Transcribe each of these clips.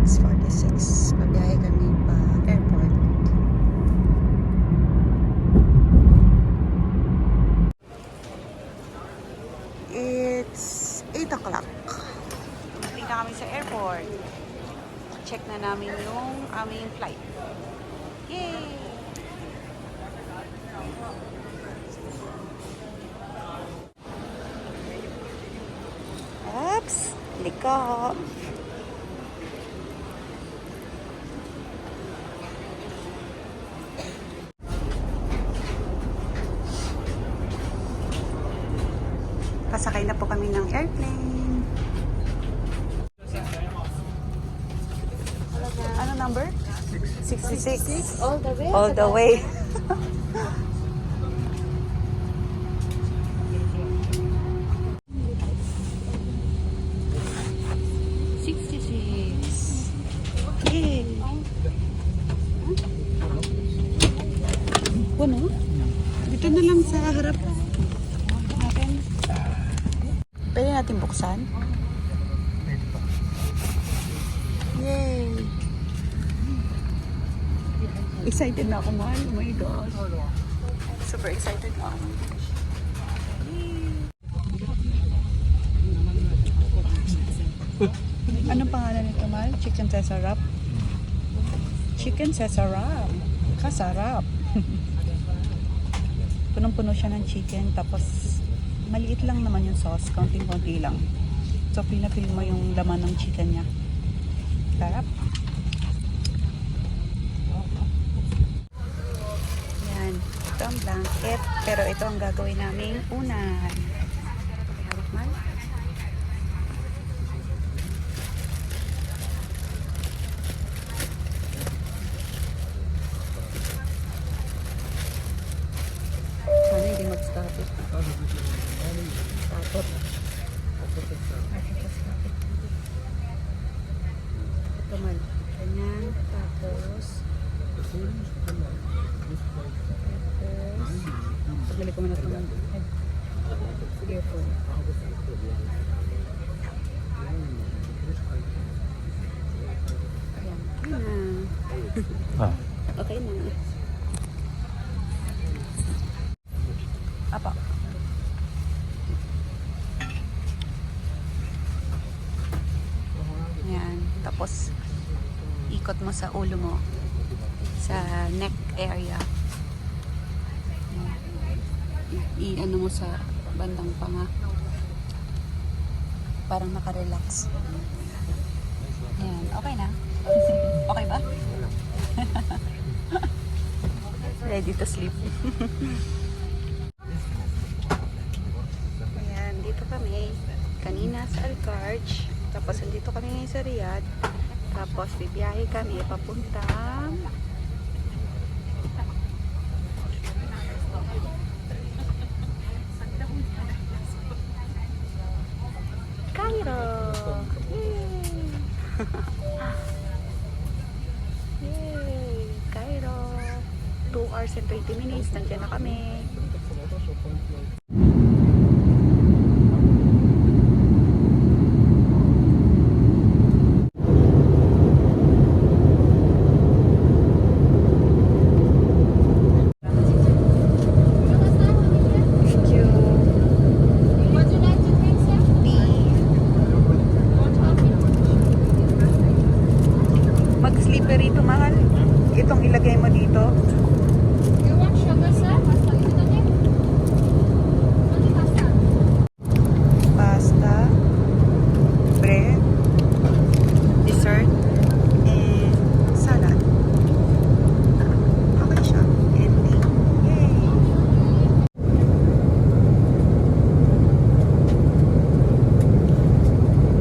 6:46. Pabiyahe kami pa airport. It's 8 o'clock. Tingnan kami sa airport. Check na namin yung aming flight. Yay! Oops! Liko! Pasakay na po kami ng airplane. Ano number? 66. All the way? All the way. 66. Yay! Ano? Dito na lang sa harap natin. Pwede natin buksan? Yay! Excited na ako, mahal. Oh my gosh. Super excited na ako. Anong pangalan nito, mahal? Chicken Caesar wrap? Chicken Caesar wrap. Kasarap. Punong-puno siya ng chicken. Tapos, maliit lang naman yung sauce. Konting-konti lang. So, pinapil mo yung laman ng chicken niya. Sarap. Yan. Ito ang blanket. Pero ito ang gagawin naming unan. Halik man. Sana hindi mag-stop. Tapos. Ito man. Ganyan. Tapos. Pagbalik ko muna itong earphone. Ayan. Okay na. Okay na. Apa? Ayan. Tapos, ikot mo sa ulo mo. Sa neck area. I-ano mo sa bandang panga. Parang nakarelax. Ayan. Okay na. Okay ba? Ready to sleep. Ayan. Dito kami. Kanina sa Alcarge. Tapos dito kami ngayon sa Riyadh. Tapos bibiyahe kami papuntang Cairo. Yay! Yay! Cairo. 2 hours and 20 minutes. Nandiyan na kami. Mag-slippery ito, mahal. Itong ilagay mo dito. You want sugar, sir? Pasta, bread, dessert, and salad. Okay siya. Ending. Yay!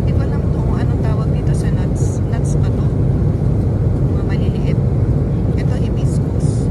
Di ko alam kung anong tawag dito sa nuts. Nuts ba to? Mga maliliit. Ito hibiscus.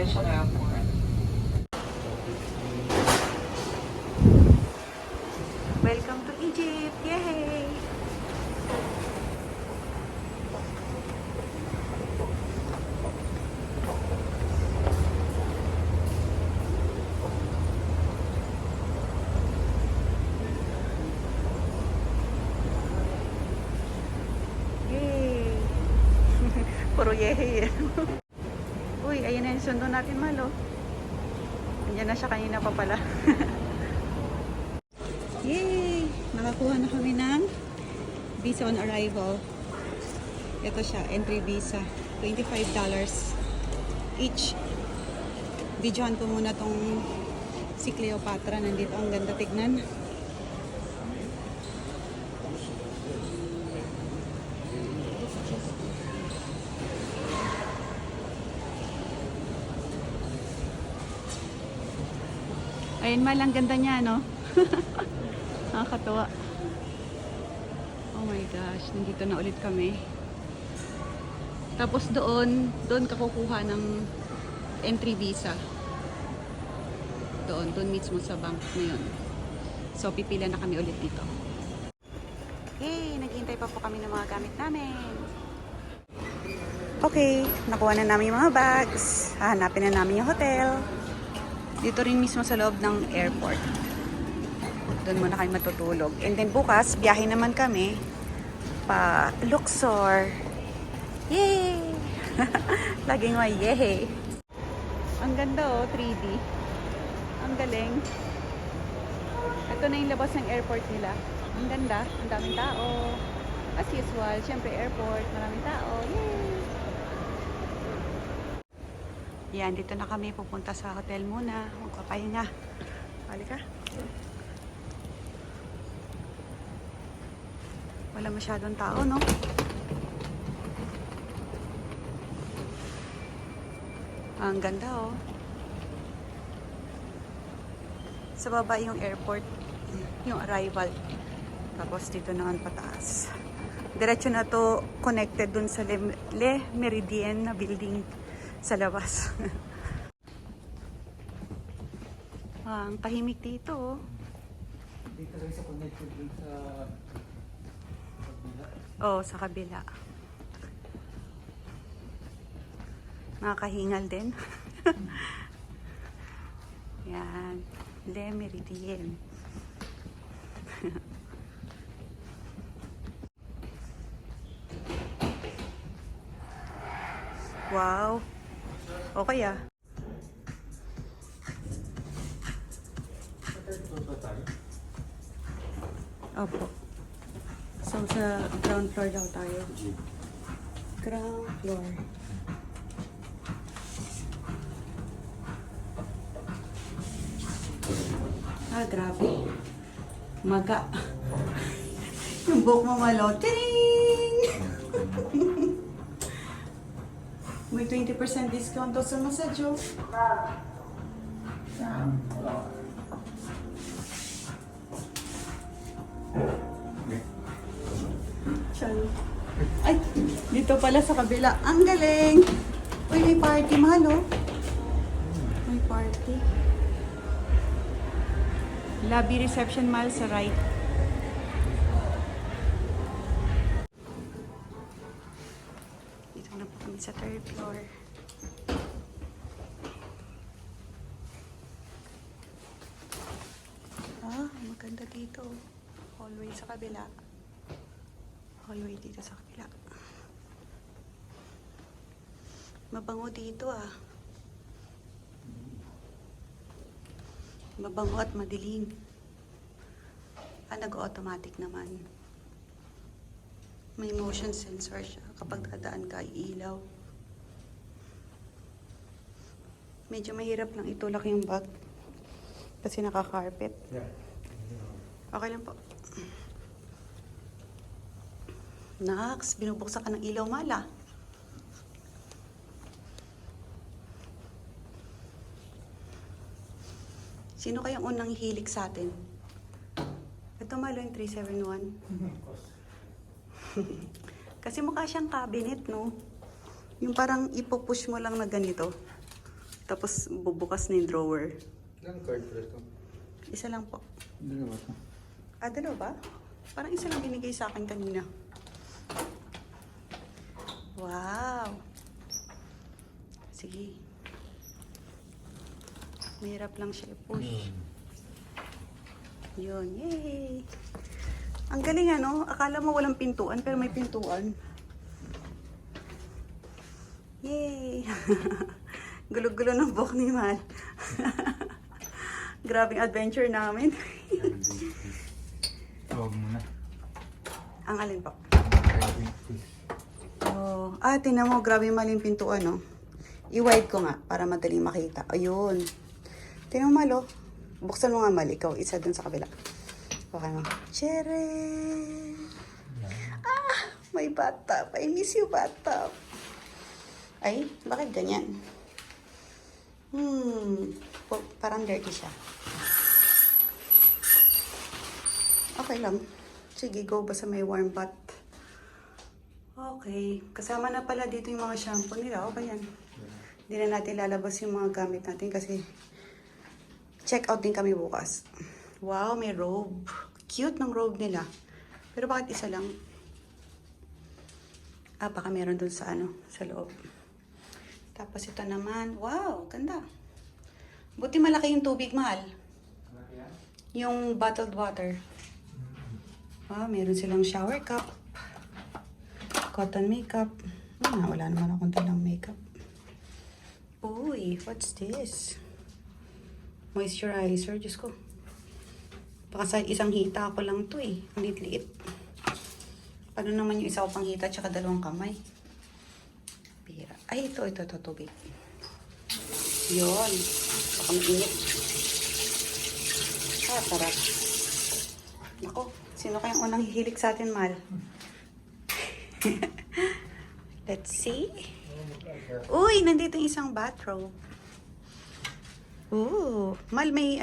International Airport. Welcome to Egypt! Yay! Yay! Puro yay! Uy, ayun na yung sundo natin, Malo. Andiyan na siya kanina pa pala. Yay! Nakakuha na kami ng visa on arrival. Ito siya, entry visa. $25 each. Videohan ko muna tong si Cleopatra. Nandito, ang ganda tignan. Ayun, Mal, ang ganda niya, no? Nakakatuwa. Oh my gosh, nandito na ulit kami. Tapos doon ka kukuha ng entry visa. Doon mismo sa bank na yun. So, pipila na kami ulit dito. Hey, naghihintay pa po kami ng mga gamit namin. Okay, nakuha na namin yung mga bags. Hahanapin na namin yung hotel. Dito rin mismo sa loob ng airport. Doon muna kayo matutulog. And then bukas, biyahe naman kami pa Luxor. Yay! Laging may yay! Ang ganda oh, 3D. Ang galing. Ito na yung labas ng airport nila. Ang ganda, ang daming tao. As usual, syempre airport, maraming tao. Yay! Yan, dito na kami pupunta sa hotel muna. Magpapahinga. Halika. Wala masyadong tao, no? Ang ganda, oh. Sa baba yung airport, yung arrival. Tapos dito naman pataas. Diretso na to connected dun sa Le Meridien na building sa labas. Ang tahimik dito, oh. Dito rin sa connected dun sa kabila. Oh, sa kabila. Nakakahingal din. Yan. Le Meridien. Wow. Okay ah. Opo. So, sa ground floor daw tayo. Ground floor. Grabe. Maga. Yung buhok mo malo. Tiring! May 20% discount daw sa massage, oh. Tiyan. Ay, dito pala sa kabila. Ang galing! Uy, may party, mahal, oh. May party. Lobby reception, mahal, sa right. Dito na po kami sa third floor. Maganda dito. Hallway sa kabila. Hallway dito sa kabila. Mabango dito ah. Mabango at madilim. Nag-automatic naman. May motion sensor siya. Kapag dadaan ka, iilaw. Medyo mahirap lang itulak yung bag. Kasi naka-carpet. Okay lang po. Naks, binubuksan ka ng ilaw, mala. Sino kayang unang hilig sa atin? Ito malo yung 371. Kasi mukha siyang cabinet, no? Yung parang ipupush mo lang na ganito. Tapos bubukas na yung drawer. Ilang card pala ito? Isa lang po. Dalawa ito. Ah, dalawa ba? Parang isa lang binigay sa akin kanina. Wow! Sige. Mahirap lang siya i-push. Yun, yay! Ang galing ano, akala mo walang pintuan pero may pintuan. Yay! Gulo-gulo ng buhok ni Mal. Grabing adventure namin. Tawag mo na. Ang alin po? Driving fish. Oh, tinan mo, grabe yung maling pintuan, no? I-wide ko nga para madaling makita. Ayun. Tinan mo, Malo. Buksan mo nga, Mal. Ikaw, isa dun sa kabila. Okay mo. Chere! May bathtub. I miss you, bathtub. Ay, bakit ganyan? Parang dirty siya. Okay lang. Sige, go. Basta may warm bath. Okay. Kasama na pala dito yung mga shampoo nila. Okay yan. Hindi na natin lalabas yung mga gamit natin kasi check out din kami bukas. Wow, may robe. Cute ng robe nila. Pero bakit isa lang? Baka meron dun sa sa loob. Tapos ito naman. Wow, ganda. Buti malaki yung tubig, Mahal. Yung bottled water. Meron silang shower cup. Cotton makeup. Wala naman akong talang makeup. Uy, what's this? Moisturizer. Diyos ko. Baka sa isang hita ako lang to eh. Ang liit-liit. Paano naman yung isa ko pang hita tsaka dalawang kamay? Pira. Ay, ito, tubig. Yun. Baka mainit. Sarap. Ako, sino kayang unang hihilik sa atin, Mal? Let's see. Uy, nandito yung isang bathrobe. Ooh, Mal, may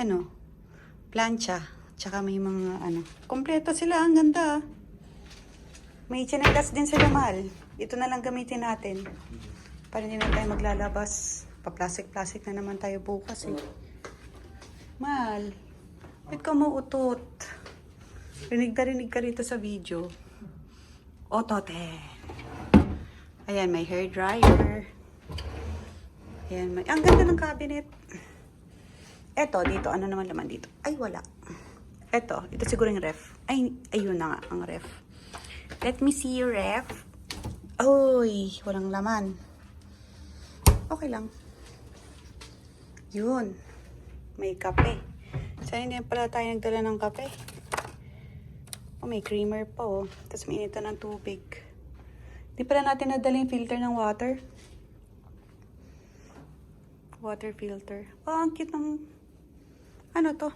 plancha. Tsaka may mga kompleto sila. Ang ganda. May chinelas din sila, Mal. Ito na lang gamitin natin. Para hindi na tayo maglalabas. Pa-plastic-plastic na naman tayo bukas eh. Mal, ba't ka mautot? Rinig ka rito sa video. Otote. Ayan, may hair dryer. Ayan, ang ganda ng cabinet. Eto, dito. Ano naman laman dito? Ay, wala. Ito siguro yung ref. Ay, ayun na nga, ang ref. Let me see your ref. Uy, walang laman. Okay lang. Yun. May kape. Sana hindi pala tayo nagdala ng kape. May creamer pa oh. Tapos may inito ng tubig. Di pala natin nadala yung filter ng water. Water filter. Ang cute ng... to?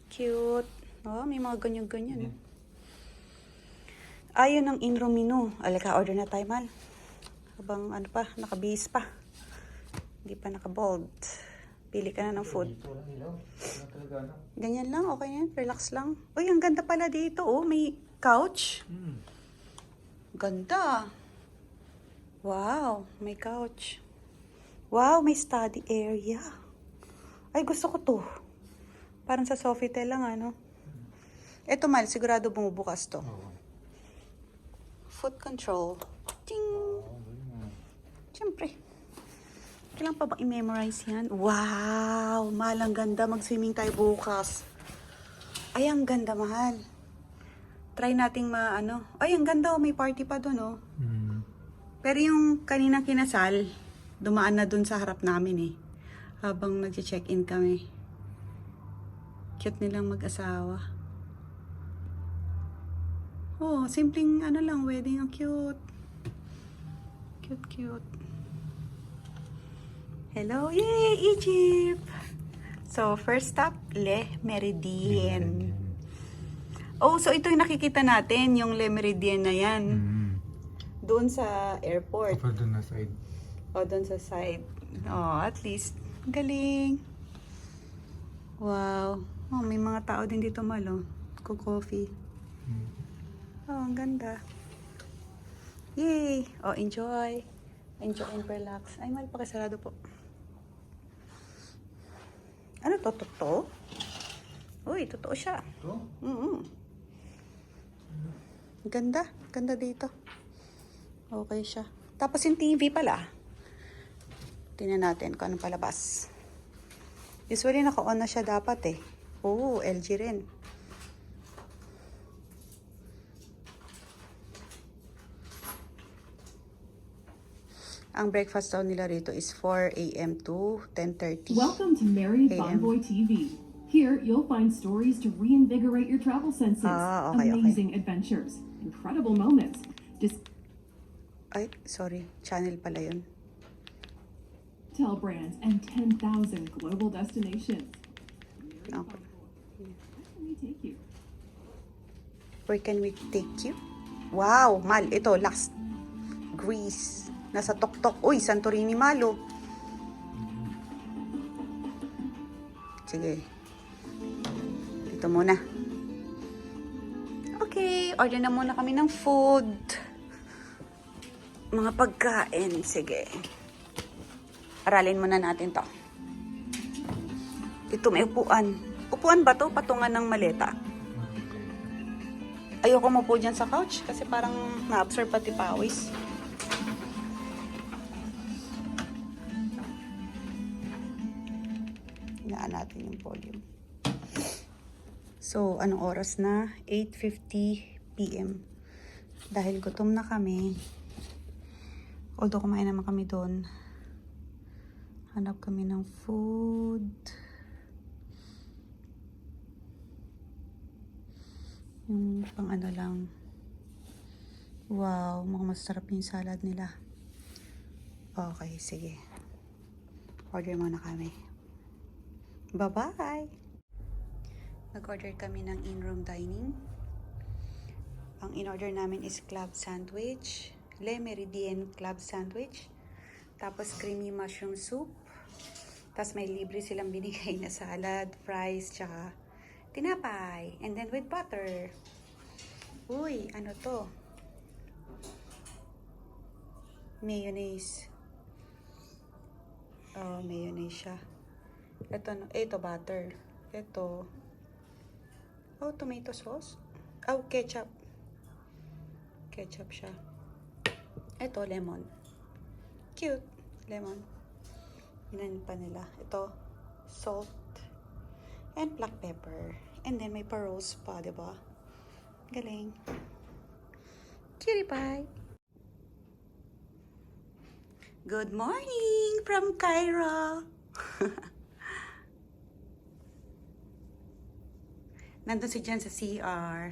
Cute. May mga ganyan-ganyan. Ayun ang in-room menu. Alika, order na tayo, Mal. Habang nakabihis pa. Hindi pa naka-bold. Pili ka na ng food. Ganyan lang, okay yan. Relax lang. Uy, ang ganda pala dito. May couch. Ganda. Wow, may couch. Wow, may study area. Ay, gusto ko to. Parang sa Sofitel lang, Eto, Mal, sigurado bumubukas to. Foot control. Ting! Siyempre. Kailan pa ba i-memorize yan? Wow! Mahal, ang ganda. Mag-swimming tayo bukas. Ay, ang ganda, Mahal. Try nating Ay, ang ganda. May party pa dun, Pero yung kaninang kinasal, dumaan na dun sa harap namin, habang nag-check-in kami. Cute nilang mag-asawa. Simpleng lang, wedding. Ang cute. Cute. Hello, yay, Egypt! So, first stop, Le Méridien. So ito yung nakikita natin, yung Le Méridien na yan. Doon sa airport. Doon na side. Doon sa side. At least, galing. Wow. May mga tao din dito, Malo. Coffee. Ang ganda. Yay! Enjoy. Enjoy and relax. Ay, mahal, pakisarado po. Ano to? Totoo? Uy, totoo siya. Ito? Ganda. Ganda dito. Okay siya. Tapos yung TV pala. Tingnan natin kung anong palabas. Usually naka-on na siya dapat eh. Oo, LG rin. Ang breakfast daw nila rito is 4 a.m. to 10:30. Welcome to Married AM. Bonvoy TV. Here, you'll find stories to reinvigorate your travel senses. Okay. Amazing adventures, incredible moments. Ay, sorry. Channel pala yun. Tell brands and 10,000 global destinations. Okay. Where can we take you? Where can we take you? Wow, mal. Ito, last. Greece. Nasa Toktok. Uy, Santorini, malo. Sige. Dito muna. Okay, order na muna kami ng food. Mga pagkain. Sige. Aralin muna natin to. Ito, may upuan. Upuan ba to? Patungan ng maleta. Ayoko mo po dyan sa couch kasi parang na-absorb pati pawis. Hinaan natin yung volume. So, anong oras na? 8:50 p.m. Dahil gutom na kami. Although kumain naman kami doon. Hanap kami ng food. Yung pang ano lang. Wow, mukhang masarap yung salad nila. Okay, sige. Order muna kami. Bye-bye! Nag-order kami ng in-room dining. Ang in-order namin is club sandwich, Le Meridien club sandwich, tapos creamy mushroom soup, tapos may libre silang binigay na salad, fries, tsaka tinapay, and then with butter. Uy, ano to? Mayonnaise. Oh, mayonnaise siya. Ito butter. Ito. Oh, tomato sauce. Oh, ketchup. Ketchup siya. Ito, lemon. Cute. Lemon. Yun pa nila. Ito, salt. And black pepper. And then may pa-roast pa, diba? Galing. Cutie pie. Good morning from Cairo. Nandun si Jen sa CR.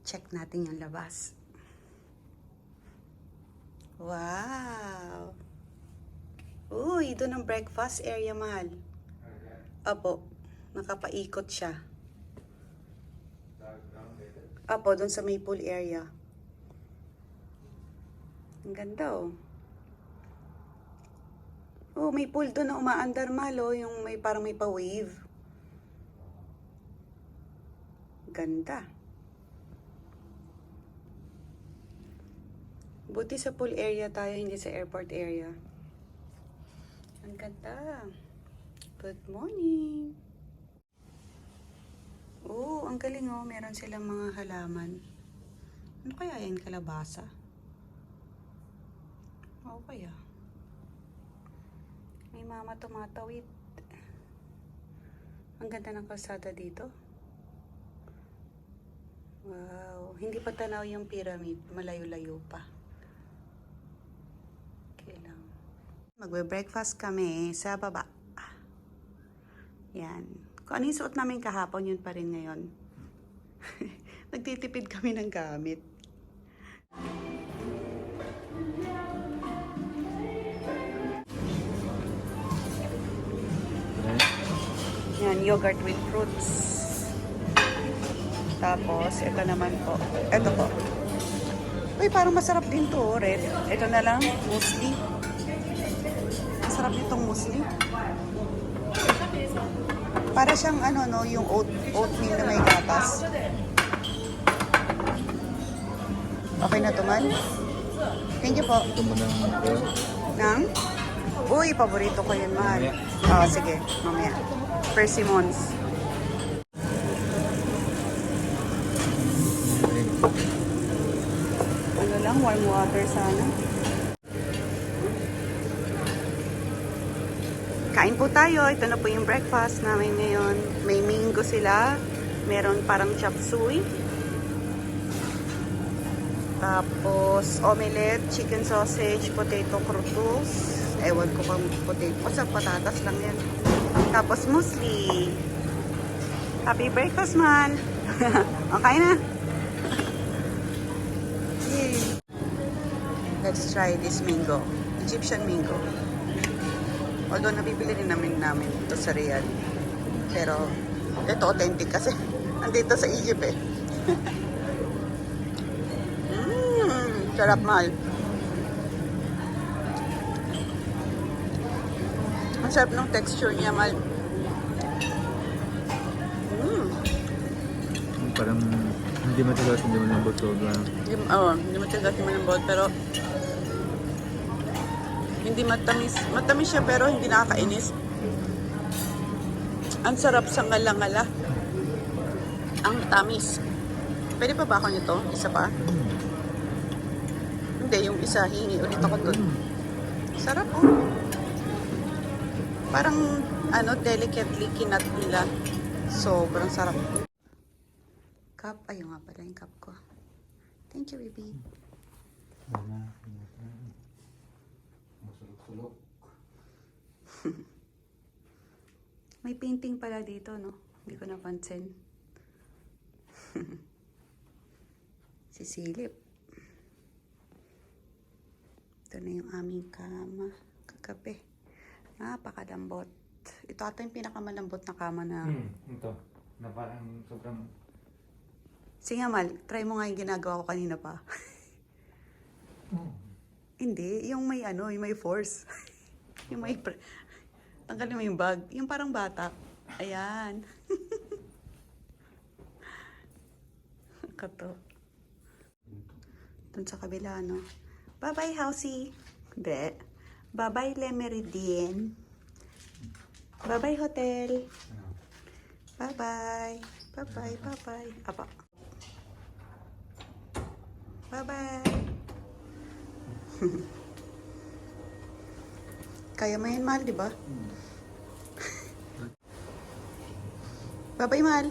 Check natin yung labas. Wow! Uy, doon ang breakfast area, mahal. Apo, nakapaikot siya. Apo, doon sa may pool area. Ang ganda, oh. Oh, may pool doon na umaandar, malo, yung may parang may pa-wave. Ganda. Buti sa pool area tayo, hindi sa airport area. Ang ganda. Good morning. Oh, ang galing oh. Meron silang mga halaman. Ano kaya yan? Kalabasa? Oo kaya. May mama tumatawid. Ang ganda ng kalsada dito. Wow. Hindi pa tanaw yung pyramid. Malayo-layo pa. Okay lang. Magbe-breakfast kami sa baba. Yan. Kung ano yung suot namin kahapon, yun pa rin ngayon. Nagtitipid kami ng gamit. Yan, yogurt with fruits. Tapos, ito naman po. Ito po. Uy, parang masarap din to, red. Ito na lang, muesli. Masarap nitong muesli. Para siyang ano, no, yung oatmeal na may gatas. Okay na to, Mal? Thank you po. Ito mo ng girl. Nang? Uy, paborito ko yun, Mal. Mamaya. Oo, sige. Mamaya. Persimmons. Ano lang, warm water sana. Kain po tayo. Ito na po yung breakfast namin ngayon. May mango sila. Meron parang chop suey. Tapos omelette, chicken sausage, potato croutons. Ewan ko pang potato. O sa patatas lang yan. Tapos muesli. Happy breakfast, man. Okay na. Yay. Let's try this mango. Egyptian mango. Although nabibili rin namin ito sa Riyadh. Pero ito authentic kasi andito sa Egypt eh. Sarap, Mal. Ang sarap ng texture niya, Mal. Parang hindi matigas, hindi malambot sobra. Hindi matigas, hindi malambot, pero hindi matamis. Matamis siya pero hindi nakakainis. Ang sarap sa ngala-ngala. Ang tamis. Pwede pa ba ako nito? Isa pa? Hindi, yung isa, hingi ulit ako dun. Sarap, oh. Parang, delicately kinat nila. Sobrang sarap. Cup, ayun nga pala yung cup ko. Thank you, baby. Masulok-sulok. May painting pala dito, no? Hindi ko napansin. Sisilip. Ito na yung aming kama. Kagabi. Napakadambot. Ito ata yung pinakamalambot na kama na... Ito. Na parang sobrang... Sige nga, Mal. Try mo nga yung ginagawa ko kanina pa. Hindi. Yung may yung may force. Yung may... Tanggalin mo yung bag. Yung parang bata. Ayan. Kato. Dun sa kabila, no? Bye-bye, Housey. Hindi. Bye-bye, Le Meridien. Bye-bye, hotel. Bye-bye. Bye-bye, bye-bye. Apa. Bye-bye. Kaya mo yan, Mahal, di ba? Bye-bye, Mahal.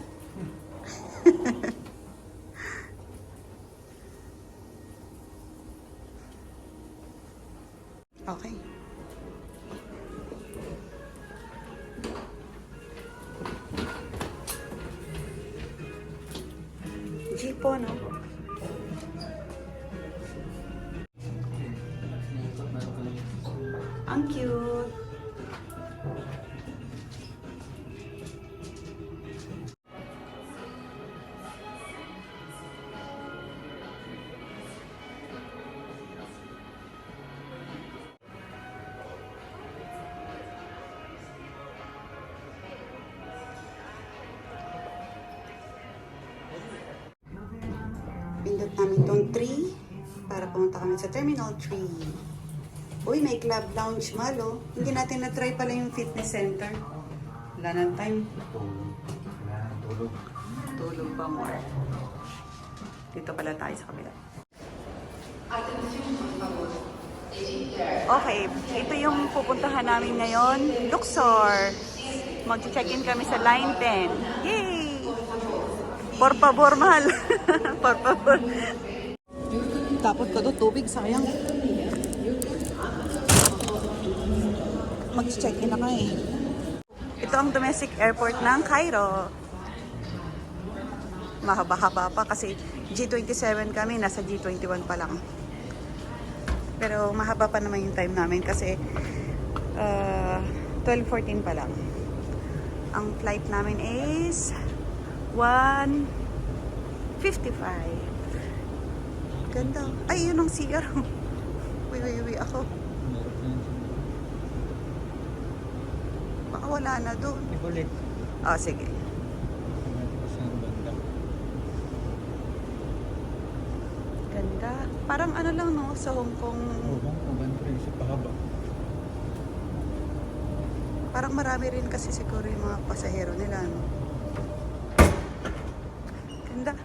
Okay. Jeepo, no? Ang cute. Pindot namin tong 3 para pumunta kami sa Terminal 3. Uy, may club lounge, Malo. Hindi natin na-try pala yung fitness center. Wala nang time. Tulog. Tulog pa more. Dito pala tayo sa kabila. Okay, ito yung pupuntahan namin ngayon. Luxor. Mag-check-in kami sa Line 10. Yay! Por favor, Mahal. Por favor. Tapos ko to tubig, sayang. Mag-check-in na eh. Ito ang domestic airport ng Cairo. Mahaba-haba pa kasi G27 kami, nasa G21 pa lang. Pero mahaba pa naman yung time namin kasi 12:14 pa lang. Ang flight namin is 1:55. Ganda. Ay, yun ang CR. Uy, ako. Baka wala na doon. Ulit. Sige. Ganda. Parang ano lang no, sa Hong Kong. Oo, ang ganda rin siya pahaba. Parang marami rin kasi siguro yung mga pasahero nila. No? Ganda.